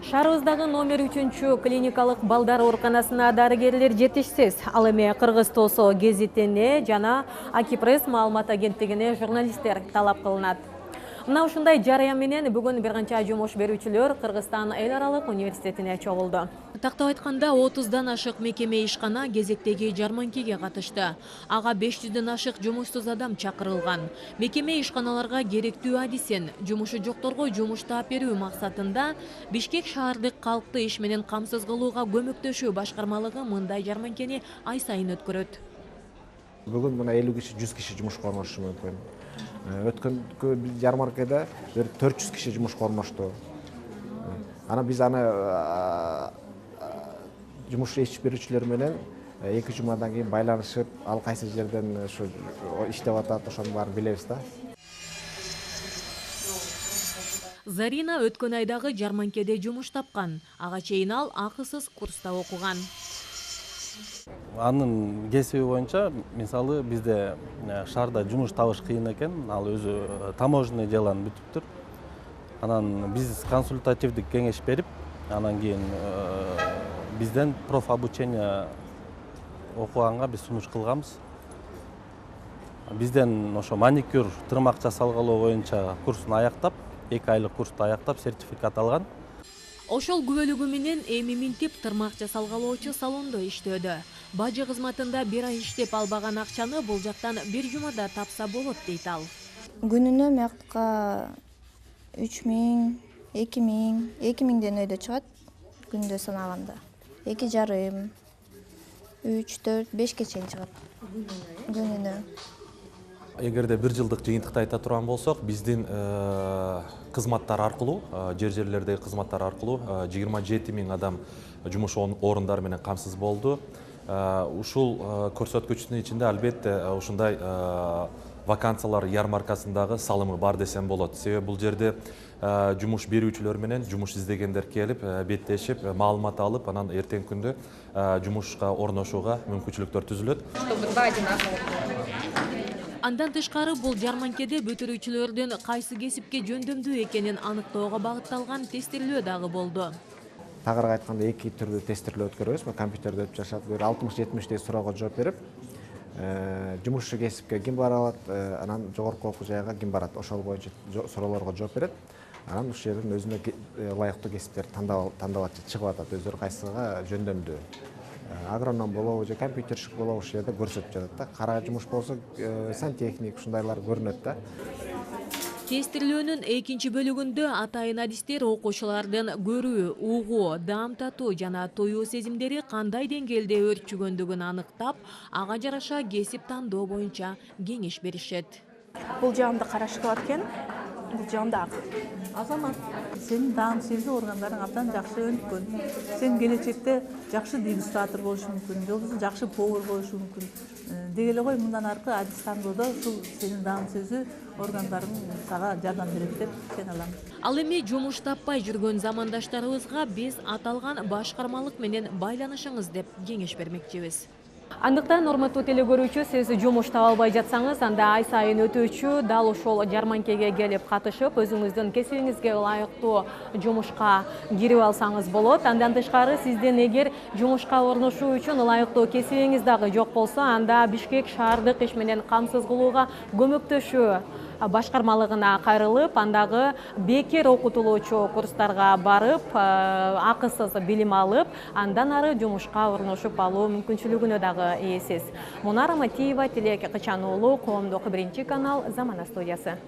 Шаарыбыздагы номер 3 клиникалык балдар ооруканасына дарыгерлер жетишсиз. Ал эми Кыргыз Тосо гезитине жана Акипресс маалымат агенттигине журналисттер талап кылынат. Мына ушундай жарыян менен бүгүн бир канча жумуш берүүчүлөр Кыргызстан эл аралык университетине чогулду. Тактап айтканда 30дан ашык мекеме ишкана кезектеги жарманкеге катышты. Ага 500дөн ашык жумушсуз адам чакырылган. Мекеме ишканаларга керектүү адисин, жумушу жокторго жумуш таап берүү максатында Бишкек шаардык калкты иш менен камсыз кылууга көмөктөшүү башкармалыгы мындай жарманкени ай сайын өткөрөт. Бүгүн мына 50 киши, 100 киши жумушка орношушу мүмкүн. Өткөн жармаркада 400 киши жумушка орношту. Ана биз жумуш иш берүүчүлөр менен 2 жумадан кийин байланышып, ал кайсы жерден ушу иштеп атат, ошонун баарын билебиз да. Зарина өткөн айдагы жарманкеде жумуш тапкан. Ага чейин ал акысыз курста окуган. Анын кесиби боюнча, мисалы бизде шаарда жумуш табыш кыйын экен, ал өзү таможенный деланы бүтүптүр. Анан биз консультативдик кеңеш берип, анан кийин бизден профобучение окуганга биз сунуш кылганбыз. Бизден ошо маникюр, тырмак жасалгалоо боюнча курсун аяктап, 2 айлык курсту аяктап, сертификат алган. Ошол күбөлүгү менен эми минтип тырмак жасалгалоочу салондо иштөөдө. Бажы кызматында 1 ай иштеп албаган акчаны бул жактан 1 жумада тапса болот дейт ал. Күнүнө мактка 3000, 2000ден өйдө чыгат күндө санаганда. 2,5, 3, 4, 5ке чейин чыгат. Күнүнө. Эгерде 1 жылдык жыйынтыкты айта турган болсок, биздин кызматтар аркылуу, жерлердеги кызматтар аркылуу 27 000 адам жумуш орундары менен камсыз болду. Ушул көрсөткүчтүн ичинде албетте ушундай вакансиялар ярмаркасындагы салымы бар десем болот. Себеби бул жерде жумуш берүүчүлөр менен жумуш издегендер келип, беттешип, маалымат алып, анан эртеңки күндө жумушка орношууга мүмкүнчүлүктөр түзүлөт. Андан тышкары бул жарманкеде бүтүрүүчүлөрдүн кайсы кесипке жөндөмдүү экенин аныктоого багытталган тестирлөө дагы болду. Тагыраак айтканда 2 түрдүү тестирлөө өткөрөбүз. Компьютерде өтүп жашап, 60-70 суроого жооп берип, жумушчу кесипке ким бара алат, анан жогорку окуу жайга ким барат, ошол боюнча суроолорго жооп берет. Анан ушул жерден өзүнө ылайыктуу кесиптерди тандап атат, чыгып атат, өздөрү кайсыга жөндөмдүү. Агроном болобу же компьютерщик болобу ушул жерде көрсөтүп жатат да. Кара жумуш болсо сантехник ушундайлар көрүнөт да. Тестирлөөнүн экинчи бөлүгүндө атайын адистер окуучулардын көрүү, угуу, даам татуу жана тоюу сезимдери кандай деңгээлде өөрчүгөндүгүн аныктап, ага жараша кесип тандоо боюнча кеңеш беришет. Бул жагымды карашып экен. Бул жагымда азамат, сенин даам сезүү органдарың абдан жакшы өнүккөн. Сен келечекте жакшы дегустатор болушу мүмкүн, же болбосо жакшы повар болушу мүмкүн. Деги эле кой, мындан аркы адис тандоодо ушул сенин даам сезүү органдарың сага жардам берет деп ишене алам. Ал эми жумуш таппай жүргөн замандаштарыбызга биз аталган башкармалык менен байланышыңыз деп кеңеш бермекчибиз. Андыктан урматтуу теле көрүүчү, сиз жумуш таба албай жатсаңыз, анда ай сайын өтүүчү дал ошол жарманкеге келип катышып, өзүңүздүн кесибиңизге ылайыктуу жумушка кирип алсаңыз болот. Андан тышкары сиздин эгер жумушка орношуу үчүн ылайыктуу кесибиңиз дагы жок болсо, анда Бишкек шаардык иш менен камсыз кылууга көмөктөшүү башкармалыгына кайрылып, андагы бекер окутулуучу курстарга барып, акысыз билим алып, андан ары жумушка орношуп алуу мүмкүнчүлүгүнө дагы ээсиз. Мунара Матиева, Тилек Кычан уулу, Коомдук 1 канал, Замана студиясы.